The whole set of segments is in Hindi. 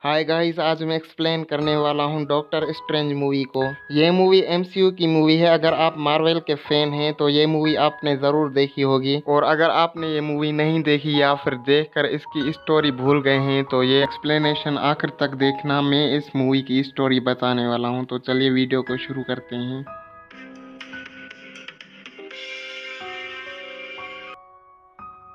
हाय गाइस, आज मैं एक्सप्लेन करने वाला हूँ डॉक्टर स्ट्रेंज मूवी को। ये मूवी एमसीयू की मूवी है। अगर आप मार्वल के फैन हैं तो ये मूवी आपने ज़रूर देखी होगी, और अगर आपने ये मूवी नहीं देखी या फिर देखकर इसकी स्टोरी भूल गए हैं तो ये एक्सप्लेनेशन आखिर तक देखना। मैं इस मूवी की स्टोरी बताने वाला हूँ, तो चलिए वीडियो को शुरू करते हैं।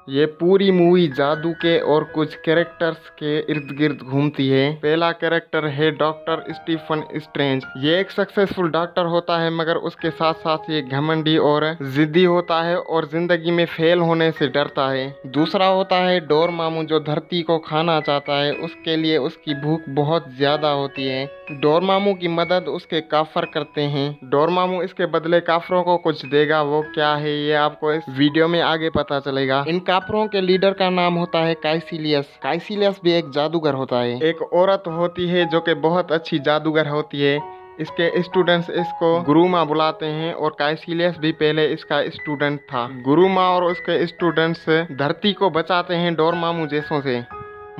ये पूरी मूवी जादू के और कुछ कैरेक्टर्स के इर्द गिर्द घूमती है। पहला कैरेक्टर है डॉक्टर स्टीफन स्ट्रेंज। ये एक सक्सेसफुल डॉक्टर होता है, मगर उसके साथ साथ ये घमंडी और जिद्दी होता है और जिंदगी में फेल होने से डरता है। दूसरा होता है डोरमामू, जो धरती को खाना चाहता है। उसके लिए उसकी भूख बहुत ज्यादा होती है। डोरमामू की मदद उसके काफर करते हैं। डोरमामू इसके बदले काफरों को कुछ देगा। वो क्या है ये आपको इस वीडियो में आगे पता चलेगा। इन काफरों के लीडर का नाम होता है काइसिलियस। काइसिलियस भी एक जादूगर होता है। एक औरत होती है जो कि बहुत अच्छी जादूगर होती है। इसके स्टूडेंट्स इसको गुरुमा बुलाते हैं, और काइसिलियस भी पहले इसका स्टूडेंट था। गुरुमा और उसके स्टूडेंट्स धरती को बचाते हैं डोरमामू जैसों से।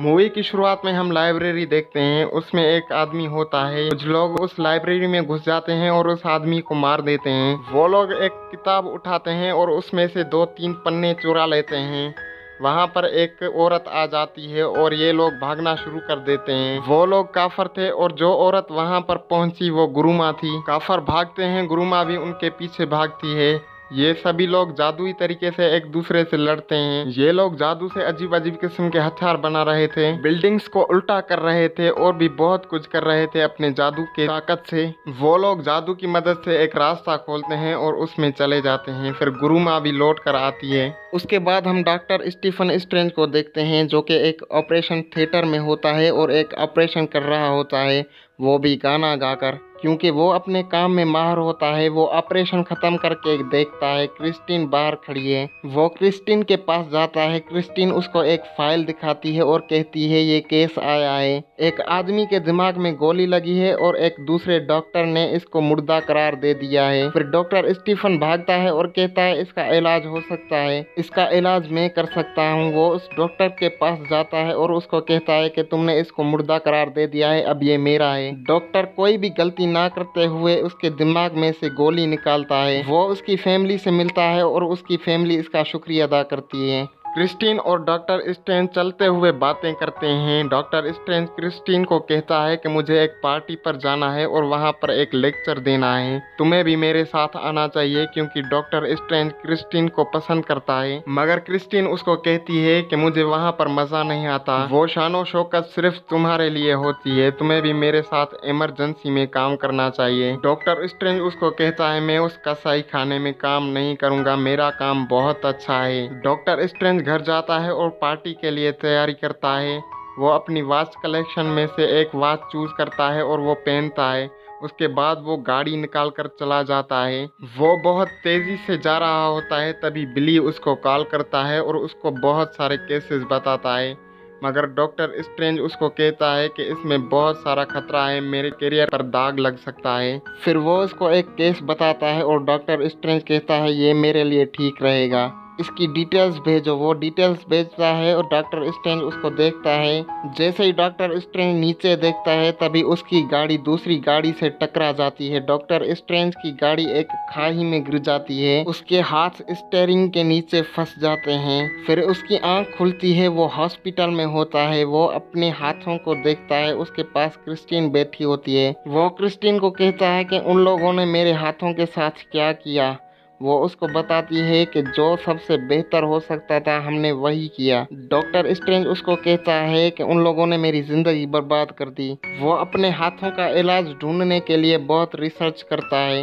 मूवी की शुरुआत में हम लाइब्रेरी देखते हैं। उसमें एक आदमी होता है। कुछ लोग उस लाइब्रेरी में घुस जाते हैं और उस आदमी को मार देते हैं। वो लोग एक किताब उठाते हैं और उसमें से 2-3 पन्ने चुरा लेते हैं। वहाँ पर एक औरत आ जाती है और ये लोग भागना शुरू कर देते हैं। वो लोग काफर थे, और जो औरत वहाँ पर पहुंची वो गुरुमा थी। काफर भागते हैं, गुरुमा भी उनके पीछे भागती है। ये सभी लोग जादुई तरीके से एक दूसरे से लड़ते हैं। ये लोग जादू से अजीब अजीब किस्म के हथियार बना रहे थे, बिल्डिंग्स को उल्टा कर रहे थे, और भी बहुत कुछ कर रहे थे अपने जादू के ताकत से। वो लोग जादू की मदद से एक रास्ता खोलते हैं और उसमें चले जाते हैं। फिर गुरुमा भी लौट कर आती है। उसके बाद हम डॉक्टर स्टीफन स्ट्रेंज को देखते हैं, जो कि एक ऑपरेशन थिएटर में होता है और एक ऑपरेशन कर रहा होता है, वो भी गाना गाकर। क्योंकि वो अपने काम में माहिर होता है। वो ऑपरेशन खत्म करके देखता है क्रिस्टीन बाहर खड़ी है। वो क्रिस्टीन के पास जाता है। क्रिस्टीन उसको एक फाइल दिखाती है और कहती है ये केस आया है। एक आदमी के दिमाग में गोली लगी है और एक दूसरे डॉक्टर ने इसको मुर्दा करार दे दिया है। फिर डॉक्टर स्टीफन भागता है और कहता है इसका इलाज हो सकता है, इसका इलाज मैं कर सकता हूँ। वो उस डॉक्टर के पास जाता है और उसको कहता है कि तुमने इसको मुर्दा करार दे दिया है, अब ये मेरा है। डॉक्टर कोई भी गलती ना करते हुए उसके दिमाग में से गोली निकालता है। वो उसकी फैमिली से मिलता है और उसकी फैमिली इसका शुक्रिया अदा करती है। क्रिस्टीन और डॉक्टर स्ट्रेंज चलते हुए बातें करते हैं। डॉक्टर स्ट्रेंज क्रिस्टीन को कहता है कि मुझे एक पार्टी पर जाना है और वहाँ पर एक लेक्चर देना है, तुम्हें भी मेरे साथ आना चाहिए। क्योंकि डॉक्टर स्ट्रेंज क्रिस्टीन को पसंद करता है, मगर क्रिस्टीन उसको कहती है कि मुझे वहाँ पर मजा नहीं आता। वो शानो शौकत सिर्फ तुम्हारे लिए होती है, तुम्हें भी मेरे साथ इमरजेंसी में काम करना चाहिए। डॉक्टर स्ट्रेंज उसको कहता है मैं उस कसाई खाने में काम नहीं करूँगा, मेरा काम बहुत अच्छा है। डॉक्टर स्ट्रेंज घर जाता है और पार्टी के लिए तैयारी करता है। वो अपनी वॉच कलेक्शन में से एक वॉच चूज करता है और वो पहनता है। उसके बाद वो गाड़ी निकाल कर चला जाता है। वो बहुत तेजी से जा रहा होता है, तभी बिली उसको कॉल करता है और उसको बहुत सारे केसेस बताता है। मगर डॉक्टर स्ट्रेंज उसको कहता है कि इसमें बहुत सारा खतरा है, मेरे करियर पर दाग लग सकता है। फिर वो उसको एक केस बताता है और डॉक्टर स्ट्रेंज कहता है ये मेरे लिए ठीक रहेगा, इसकी डिटेल्स भेजो। वो डिटेल्स भेजता है और डॉक्टर स्ट्रेंज उसको देखता है। जैसे ही डॉक्टर स्ट्रेंज नीचे देखता है तभी उसकी गाड़ी दूसरी गाड़ी से टकरा जाती है। डॉक्टर स्ट्रेंज की गाड़ी एक खाई में गिर जाती है। उसके हाथ स्टीयरिंग के नीचे फंस जाते हैं। फिर उसकी आंख खुलती है, वो हॉस्पिटल में होता है। वो अपने हाथों को देखता है, उसके पास क्रिस्टीन बैठी होती है। वो क्रिस्टीन को कहता है कि उन लोगों ने मेरे हाथों के साथ क्या किया। वो उसको बताती है कि जो सबसे बेहतर हो सकता था हमने वही किया। डॉक्टर स्ट्रेंज उसको कहता है कि उन लोगों ने मेरी जिंदगी बर्बाद कर दी। वो अपने हाथों का इलाज ढूंढने के लिए बहुत रिसर्च करता है।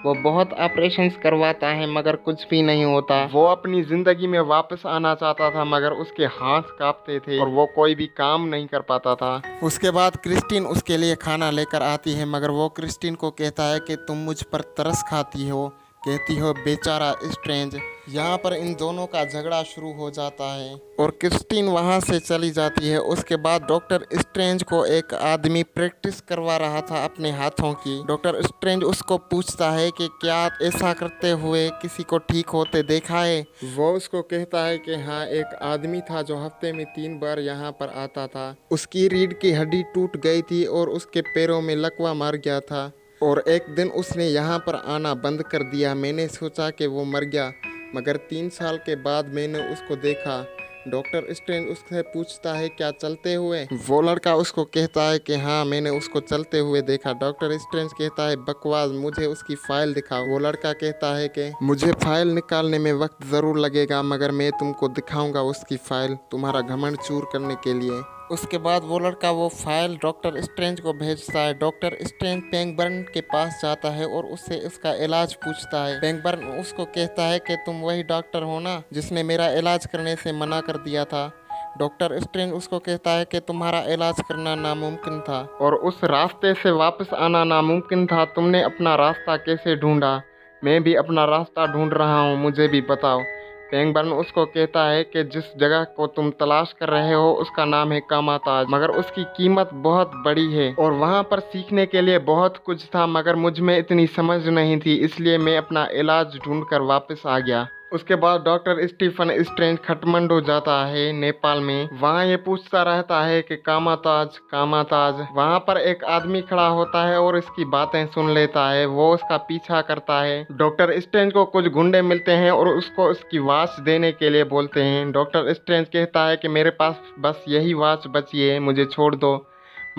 वो बहुत ऑपरेशंस करवाता है, मगर कुछ भी नहीं होता। वो अपनी जिंदगी में वापस आना चाहता था, मगर उसके हाथ कांपते थे और वो कोई भी काम नहीं कर पाता था। उसके बाद क्रिस्टीन उसके लिए खाना लेकर आती है, मगर वो क्रिस्टीन को कहता है कि तुम मुझ पर तरस खाती हो, कहती हो बेचारा स्ट्रेंज। यहाँ पर इन दोनों का झगड़ा शुरू हो जाता है और क्रिस्टीन वहाँ से चली जाती है। उसके बाद डॉक्टर स्ट्रेंज को एक आदमी प्रैक्टिस करवा रहा था अपने हाथों की। डॉक्टर स्ट्रेंज उसको पूछता है कि क्या ऐसा करते हुए किसी को ठीक होते देखा है। वो उसको कहता है कि हाँ, एक आदमी था जो हफ्ते में 3 बार यहाँ पर आता था। उसकी रीढ़ की हड्डी टूट गई थी और उसके पैरों में लकवा मार गया था और एक दिन उसने यहाँ पर आना बंद कर दिया। मैंने सोचा कि वो मर गया, मगर 3 साल के बाद मैंने उसको देखा। डॉक्टर स्ट्रेंज उससे पूछता है क्या चलते हुए। वो लड़का उसको कहता है कि हाँ, मैंने उसको चलते हुए देखा। डॉक्टर स्ट्रेंज कहता है बकवास, मुझे उसकी फाइल दिखाओ। वो लड़का कहता है कि मुझे फाइल निकालने में वक्त ज़रूर लगेगा, मगर मैं तुमको दिखाऊंगा उसकी फाइल, तुम्हारा घमंड चूर करने के लिए। उसके बाद वो लड़का वो फाइल डॉक्टर स्ट्रेंज को भेजता है। डॉक्टर स्ट्रेंज पेंगबर्न के पास जाता है और उससे उसका इलाज पूछता है। पेंगबर्न उसको कहता है कि तुम वही डॉक्टर हो ना जिसने मेरा इलाज करने से मना कर दिया था। डॉक्टर स्ट्रेंज उसको कहता है कि तुम्हारा इलाज करना नामुमकिन था और उस रास्ते से वापस आना नामुमकिन था। तुमने अपना रास्ता कैसे ढूंढा? मैं भी अपना रास्ता ढूंढ रहा हूँ, मुझे भी बताओ। पेंगबर्न उसको कहता है कि जिस जगह को तुम तलाश कर रहे हो उसका नाम है कामाताज, मगर उसकी कीमत बहुत बड़ी है और वहाँ पर सीखने के लिए बहुत कुछ था, मगर मुझ में इतनी समझ नहीं थी, इसलिए मैं अपना इलाज ढूंढकर वापस आ गया। उसके बाद डॉक्टर स्टीफन स्ट्रेंज खटमंडू जाता है नेपाल में। वहाँ ये पूछता रहता है कि कामाताज कामाताज। वहाँ पर एक आदमी खड़ा होता है और इसकी बातें सुन लेता है। वो उसका पीछा करता है। डॉक्टर स्ट्रेंज को कुछ गुंडे मिलते हैं और उसको उसकी वॉच देने के लिए बोलते हैं। डॉक्टर स्ट्रेंज कहता है कि मेरे पास बस यही वॉच बची है, मुझे छोड़ दो,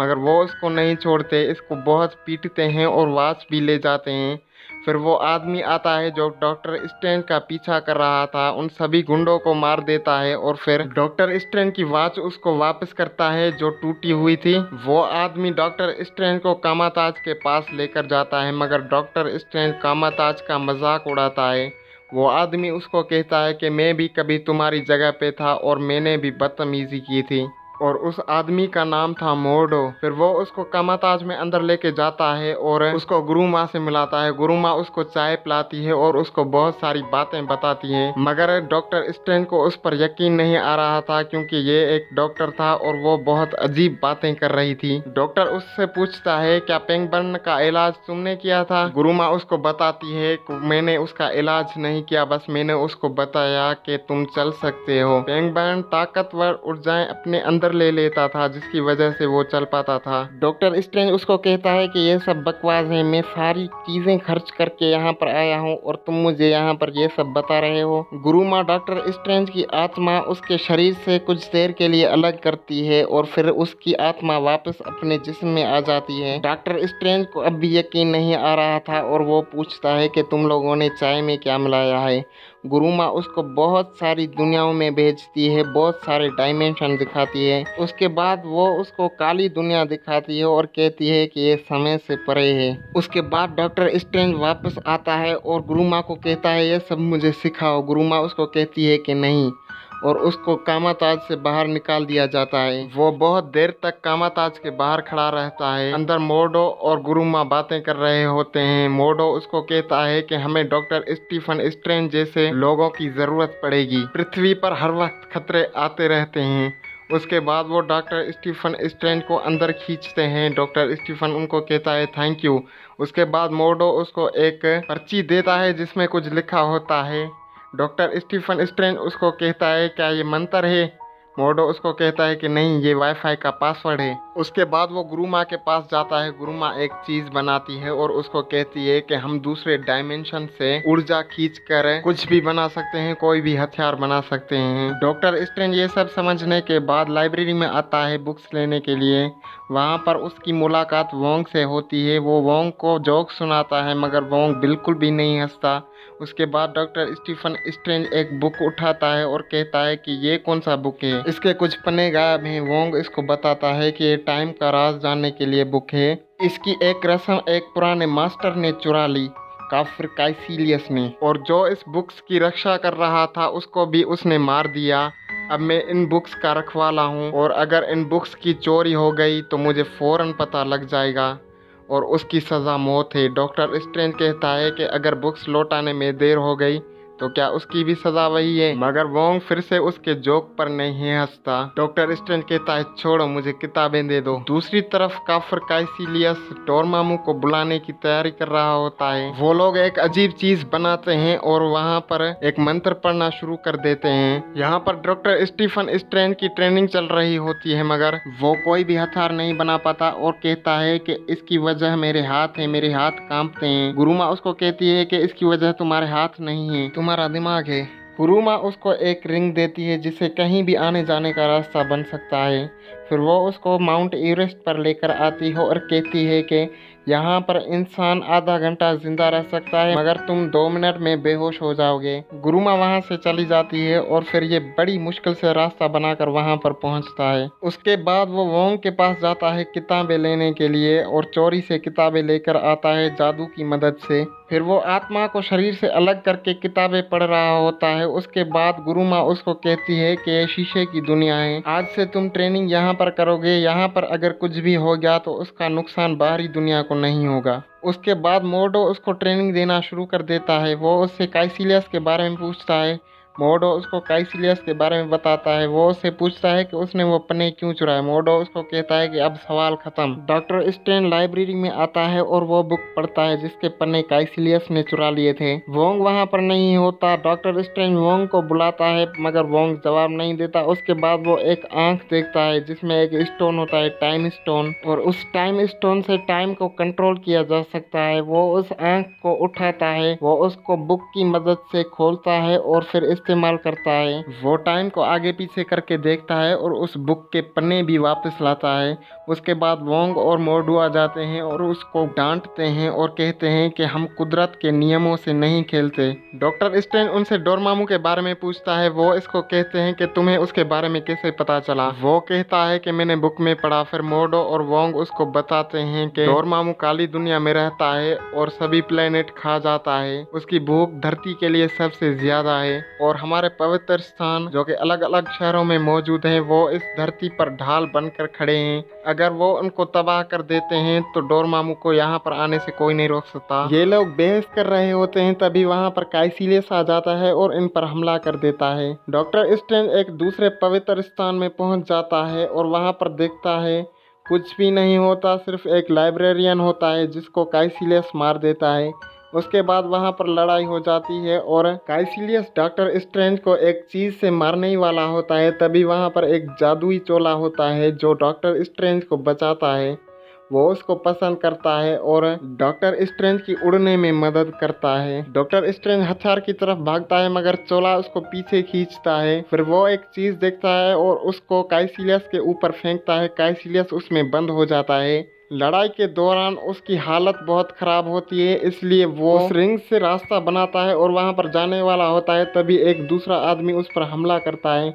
मगर वो उसको नहीं छोड़ते। इसको बहुत पीटते हैं और वॉच भी ले जाते हैं। फिर वो आदमी आता है जो डॉक्टर स्ट्रेंज का पीछा कर रहा था, उन सभी गुंडों को मार देता है और फिर डॉक्टर स्ट्रेंज की वॉच उसको वापस करता है जो टूटी हुई थी। वो आदमी डॉक्टर स्ट्रेंज को कामाताज के पास लेकर जाता है, मगर डॉक्टर स्ट्रेंज कामाताज का मजाक उड़ाता है। वो आदमी उसको कहता है कि मैं भी कभी तुम्हारी जगह पे था और मैंने भी बदतमीजी की थी, और उस आदमी का नाम था मोर्डो। फिर वो उसको कामाताज में अंदर लेके जाता है और उसको गुरु माँ से मिलाता है। गुरु माँ उसको चाय पिलाती है और उसको बहुत सारी बातें बताती है, मगर डॉक्टर स्ट्रेंज को उस पर यकीन नहीं आ रहा था क्योंकि ये एक डॉक्टर था और वो बहुत अजीब बातें कर रही थी। डॉक्टर उससे पूछता है क्या पेंगबर्न का इलाज तुमने किया था? गुरु माँ उसको बताती है कि मैंने उसका इलाज नहीं किया, बस मैंने उसको बताया कि तुम चल सकते हो। पेंगबर्न ताकतवर ऊर्जाएं अपने अंदर ले लेता था जिसकी वजह से वो चल पाता था। डॉक्टर स्ट्रेंज उसको कहता है कि ये सब बकवास है, मैं सारी चीजें खर्च करके यहाँ पर आया हूँ और तुम मुझे यहाँ पर ये सब बता रहे हो। गुरु माँ डॉक्टर स्ट्रेंज की आत्मा उसके शरीर से कुछ देर के लिए अलग करती है और फिर उसकी आत्मा वापस अपने जिस्म में आ जाती है। डॉक्टर स्ट्रेंज को अब भी यकीन नहीं आ रहा था और वो पूछता है कि तुम लोगों ने चाय में क्या मिलाया है। गुरु माँ उसको बहुत सारी दुनियाओं में भेजती है, बहुत सारे डायमेंशन दिखाती है। उसके बाद वो उसको काली दुनिया दिखाती है और कहती है कि ये समय से परे है। उसके बाद डॉक्टर स्ट्रेंज वापस आता है और गुरु माँ को कहता है ये सब मुझे सिखाओ। गुरु माँ उसको कहती है कि नहीं, और उसको कामाताज से बाहर निकाल दिया जाता है। वो बहुत देर तक कामाताज के बाहर खड़ा रहता है। अंदर मोर्डो और गुरु माँ बातें कर रहे होते हैं। मोर्डो उसको कहता है कि हमें डॉक्टर स्टीफन स्ट्रेंज जैसे लोगों की जरूरत पड़ेगी, पृथ्वी पर हर वक्त खतरे आते रहते हैं। उसके बाद वो डॉक्टर स्टीफन स्ट्रेंज को अंदर खींचते हैं। डॉक्टर स्टीफन उनको कहता है थैंक यू। उसके बाद मोर्डो उसको एक पर्ची देता है जिसमें कुछ लिखा होता है। डॉक्टर स्टीफन स्ट्रेंज उसको कहता है क्या ये मंत्र है? मोर्डो उसको कहता है कि नहीं, ये वाईफाई का पासवर्ड है। उसके बाद वो गुरु माँ के पास जाता है। गुरु माँ एक चीज़ बनाती है और उसको कहती है कि हम दूसरे डायमेंशन से ऊर्जा खींच कर कुछ भी बना सकते हैं, कोई भी हथियार बना सकते हैं। डॉक्टर स्ट्रेंज ये सब समझने के बाद लाइब्रेरी में आता है बुक्स लेने के लिए। वहाँ पर उसकी मुलाकात वोंग से होती है। वो वोंग को जोक सुनाता है, मगर वोंग बिल्कुल भी नहीं हंसता। उसके बाद डॉक्टर स्टीफन स्ट्रेंज एक बुक उठाता है और कहता है कि ये कौन सा बुक है, इसके कुछ पन्ने गायब हैं। वोंग इसको बताता है कि ये टाइम का राज जानने के लिए बुक है। इसकी एक रस्म एक पुराने मास्टर ने चुरा ली, काफिर काइसिलियस ने, और जो इस बुक्स की रक्षा कर रहा था उसको भी उसने मार दिया। अब मैं इन बुक्स का रखवाला हूँ और अगर इन बुक्स की चोरी हो गई तो मुझे फ़ौरन पता लग जाएगा। और उसकी सज़ा मौत है। डॉक्टर स्ट्रेंज कहता है कि अगर बुक्स लौटाने में देर हो गई तो क्या उसकी भी सजा वही है, मगर वोंग फिर से उसके जोक पर नहीं हंसता। डॉक्टर स्ट्रेंज कहता है छोड़ो, मुझे किताबें दे दो। दूसरी तरफ काफिर काइसिलियस डोरमामू को बुलाने की तैयारी कर रहा होता है। वो लोग एक अजीब चीज बनाते हैं और वहाँ पर एक मंत्र पढ़ना शुरू कर देते हैं। यहाँ पर डॉक्टर स्टीफन स्ट्रेंज की ट्रेनिंग चल रही होती है, मगर वो कोई भी हथियार नहीं बना पाता और कहता है कि इसकी वजह मेरे हाथ है, मेरे हाथ कांपते हैं। गुरुमा उसको कहती है कि इसकी वजह तुम्हारे हाथ नहीं है, तुम्हारा दिमाग है। गुरुमा उसको एक रिंग देती है जिससे कहीं भी आने जाने का रास्ता बन सकता है। फिर वो उसको माउंट एवरेस्ट पर लेकर आती है और कहती है कि यहाँ पर इंसान आधा घंटा जिंदा रह सकता है, मगर तुम 2 मिनट में बेहोश हो जाओगे। गुरुमा वहाँ से चली जाती है और फिर ये बड़ी मुश्किल से रास्ता बनाकर वहाँ पर पहुँचता है। उसके बाद वो वोंग के पास जाता है किताबें लेने के लिए और चोरी से किताबें लेकर आता है जादू की मदद से। फिर वो आत्मा को शरीर से अलग करके किताबें पढ़ रहा होता है। उसके बाद गुरुमा उसको कहती है कि ये शीशे की दुनिया है, आज से तुम ट्रेनिंग यहाँ पर करोगे। यहाँ पर अगर कुछ भी हो गया तो उसका नुकसान बाहरी दुनिया को नहीं होगा। उसके बाद मोर्डो उसको ट्रेनिंग देना शुरू कर देता है। वो उससे काइसिलियस के बारे में पूछता है। मोर्डो उसको काइसिलियस के बारे में बताता है। वो उससे पूछता है कि उसने वो पन्ने क्यों चुराए। मोर्डो उसको कहता है कि अब सवाल खत्म। डॉक्टर स्ट्रेंज लाइब्रेरी में आता है और वो बुक पढ़ता है जिसके पन्ने काइसिलियस ने चुरा लिए थे। वोंग वहाँ पर नहीं होता। डॉक्टर स्ट्रेंज वोंग को बुलाता है, मगर वोंग जवाब नहीं देता। उसके बाद वो एक आंख देखता है जिसमें एक स्टोन होता है, टाइम स्टोन, और उस टाइम स्टोन से टाइम को कंट्रोल किया जा सकता है। वो उस आंख को उठाता है, वो उसको बुक की मदद से खोलता है और फिर इस्तेमाल करता है। वो टाइम को आगे पीछे करके देखता है और उस बुक के पन्ने भी वापस लाता है। उसके बाद वोंग और मोर्डो आ जाते हैं और उसको डांटते हैं और कहते हैं कि हम कुदरत के नियमों से नहीं खेलते। डॉक्टर स्ट्रेंज उनसे डोरमामू के बारे में पूछता है। वो इसको कहते हैं कि तुम्हें उसके बारे में कैसे पता चला। वो कहता है कि मैंने बुक में पढ़ा। फिर मोर्डो और वोंग उसको बताते हैं कि डोरमामू काली दुनिया में रहता है और सभी प्लेनेट खा जाता है। उसकी भूख धरती के लिए सबसे ज्यादा है और हमारे पवित्र स्थान जो कि अलग अलग शहरों में मौजूद हैं, वो इस धरती पर ढाल बनकर खड़े हैं। अगर वो उनको तबाह कर देते हैं तो डोरमामू को यहाँ पर आने से कोई नहीं रोक सकता। ये लोग बहस कर रहे होते हैं, तभी वहाँ पर काइसिलियस आ जाता है और इन पर हमला कर देता है। डॉक्टर स्ट्रेंज एक दूसरे पवित्र स्थान में पहुँच जाता है और वहाँ पर देखता है कुछ भी नहीं होता, सिर्फ एक लाइब्रेरियन होता है जिसको काइसिलियस मार देता है। उसके बाद वहाँ पर लड़ाई हो जाती है और काइसिलियस डॉक्टर स्ट्रेंज को एक चीज़ से मारने ही वाला होता है। तभी वहाँ पर एक जादुई चोला होता है जो डॉक्टर स्ट्रेंज को बचाता है। वो उसको पसंद करता है और डॉक्टर स्ट्रेंज की उड़ने में मदद करता है। डॉक्टर स्ट्रेंज हथियार की तरफ भागता है, मगर चोला उसको पीछे खींचता है। फिर वो एक चीज़ देखता है और उसको काइसिलियस के ऊपर फेंकता है। काइसिलियस उसमें बंद हो जाता है। लड़ाई के दौरान उसकी हालत बहुत ख़राब होती है, इसलिए वो उस रिंग से रास्ता बनाता है और वहाँ पर जाने वाला होता है। तभी एक दूसरा आदमी उस पर हमला करता है।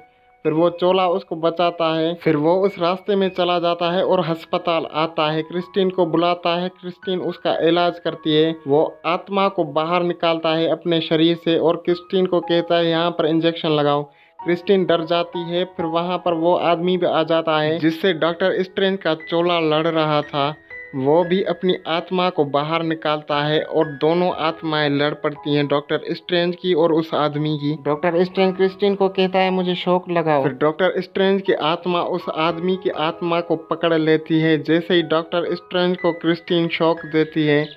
फिर वो चोला उसको बचाता है। फिर वो उस रास्ते में चला जाता है और अस्पताल आता है। क्रिस्टीन को बुलाता है। क्रिस्टीन उसका इलाज करती है। वो आत्मा को बाहर निकालता है अपने शरीर से और क्रिस्टीन को कहता है यहाँ पर इंजेक्शन लगाओ। क्रिस्टीन डर जाती है। फिर वहाँ पर वो आदमी भी आ जाता है जिससे डॉक्टर स्ट्रेंज का चोला लड़ रहा था। वो भी अपनी आत्मा को बाहर निकालता है और दोनों आत्माएं लड़ पड़ती हैं, डॉक्टर स्ट्रेंज की और उस आदमी की। डॉक्टर स्ट्रेंज क्रिस्टीन को कहता है मुझे शॉक लगाओ। फिर डॉक्टर स्ट्रेंज की आत्मा उस आदमी की आत्मा को पकड़ लेती है। जैसे ही डॉक्टर स्ट्रेंज को क्रिस्टीन शॉक देती है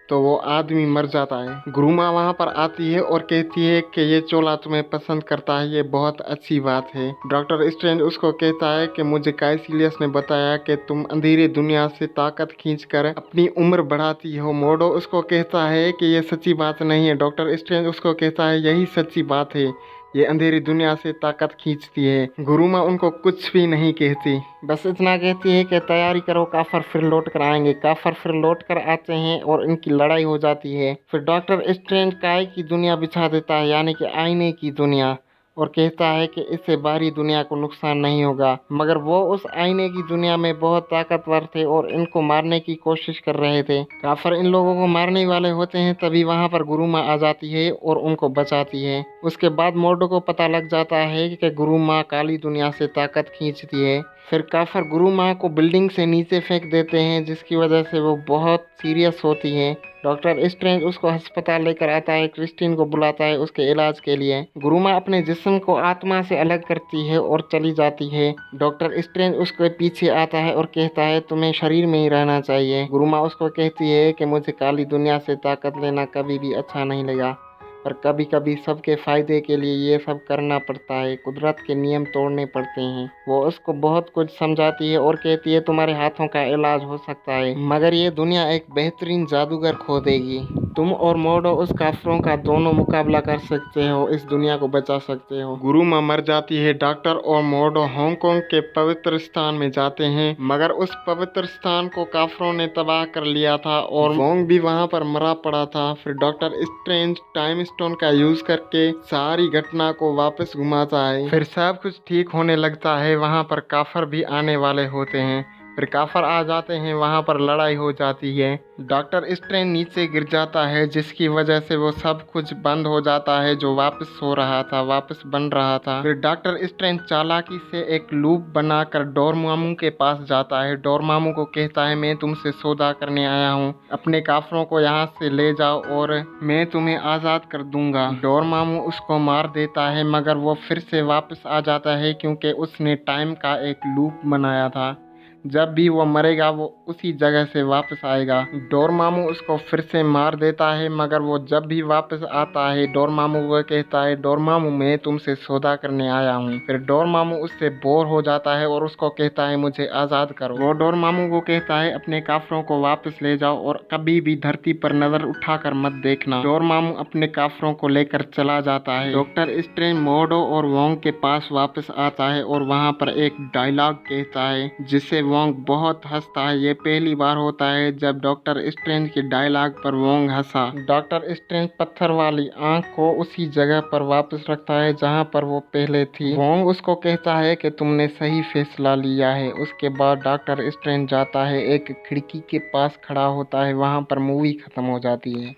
तो वो आदमी मर जाता है। गुरुमा वहाँ पर आती है और कहती है कि ये चोला तुम्हें पसंद करता है, ये बहुत अच्छी बात है। डॉक्टर स्ट्रेंज उसको कहता है कि मुझे काइसिलियस ने बताया कि तुम अंधेरी दुनिया से ताकत खींचकर अपनी उम्र बढ़ाती हो। मोर्डो उसको कहता है कि ये सच्ची बात नहीं है। डॉक्टर स्ट्रेंज उसको कहता है यही सच्ची बात है, ये अंधेरी दुनिया से ताकत खींचती है। गुरुमा उनको कुछ भी नहीं कहती, बस इतना कहती है कि तैयारी करो, काफर फिर लौट कर आएंगे। काफर फिर लौट कर आते हैं और इनकी लड़ाई हो जाती है। फिर डॉक्टर स्ट्रेंज काय की दुनिया बिछा देता है, यानी कि आईने की दुनिया। और कहता है कि इससे बाहरी दुनिया को नुकसान नहीं होगा, मगर वो उस आईने की दुनिया में बहुत ताकतवर थे और इनको मारने की कोशिश कर रहे थे। काफर इन लोगों को मारने वाले होते हैं, तभी वहां पर गुरुमा आ जाती है और उनको बचाती है। उसके बाद मोर्डो को पता लग जाता है कि गुरुमा काली दुनिया से ताकत खींचती है। फिर काफर गुरुमा को बिल्डिंग से नीचे फेंक देते हैं, जिसकी वजह से वो बहुत सीरियस होती है। डॉक्टर स्ट्रेंज उसको अस्पताल लेकर आता है, क्रिस्टीन को बुलाता है उसके इलाज के लिए। गुरुमा अपने जिस्म को आत्मा से अलग करती है और चली जाती है। डॉक्टर स्ट्रेंज उसके पीछे आता है और कहता है तुम्हें शरीर में ही रहना चाहिए। गुरुमा उसको कहती है कि मुझे काली दुनिया से ताकत लेना कभी भी अच्छा नहीं लगा, पर कभी कभी सबके फायदे के लिए ये सब करना पड़ता है, कुदरत के नियम तोड़ने पड़ते हैं। वो उसको बहुत कुछ समझाती है और कहती है तुम्हारे हाथों का इलाज हो सकता है, मगर ये दुनिया एक बेहतरीन जादूगर खो देगी। तुम और मोर्डो उस काफरों का दोनों मुकाबला कर सकते हो, इस दुनिया को बचा सकते हो। गुरुमा मर जाती है। डॉक्टर और मोर्डो हांगकांग के पवित्र स्थान में जाते हैं, मगर उस पवित्र स्थान को काफरों ने तबाह कर लिया था और वोंग भी वहां पर मरा पड़ा था। फिर डॉक्टर स्ट्रेंज टाइम स्टोन का यूज करके सारी घटना को वापस घुमाता है। फिर सब कुछ ठीक होने लगता है। वहां पर काफर भी आने वाले होते हैं। फिर काफर आ जाते हैं, वहां पर लड़ाई हो जाती है। डॉक्टर स्ट्रेंज नीचे गिर जाता है, जिसकी वजह से वो सब कुछ बंद हो जाता है जो वापस हो रहा था, वापस बन रहा था। फिर डॉक्टर स्ट्रेंज चालाकी से एक लूप बनाकर डोरमामू के पास जाता है। डोरमामू को कहता है मैं तुमसे सौदा करने आया हूँ, अपने काफरों को यहाँ से ले जाओ और मैं तुम्हें आज़ाद कर दूंगा। डोरमामू उसको मार देता है, मगर वो फिर से वापस आ जाता है क्योंकि उसने टाइम का एक लूप बनाया था। जब भी वो मरेगा वो उसी जगह से वापस आएगा। डोरमामू उसको फिर से मार देता है, मगर वो जब भी वापस आता है डोरमामू को कहता है डोरमामू मैं तुमसे सौदा करने आया हूँ। फिर डोरमामू उससे बोर हो जाता है और उसको कहता है मुझे आज़ाद करो। वो डोरमामू को कहता है अपने काफरों को वापस ले जाओ और कभी भी धरती पर नजर उठाकर मत देखना। डोरमामू अपने काफरों को लेकर चला जाता है। डॉक्टर स्ट्रेंज मोर्डो और वोंग के पास वापस आता है और वहाँ पर एक डायलॉग कहता है जिससे वोंग बहुत हंसता है। ये पहली बार होता है जब डॉक्टर स्ट्रेंज के डायलॉग पर वोंग हंसा। डॉक्टर स्ट्रेंज पत्थर वाली आंख को उसी जगह पर वापस रखता है जहां पर वो पहले थी। वोंग उसको कहता है कि तुमने सही फैसला लिया है। उसके बाद डॉक्टर स्ट्रेंज जाता है, एक खिड़की के पास खड़ा होता है। वहां पर मूवी खत्म हो जाती है।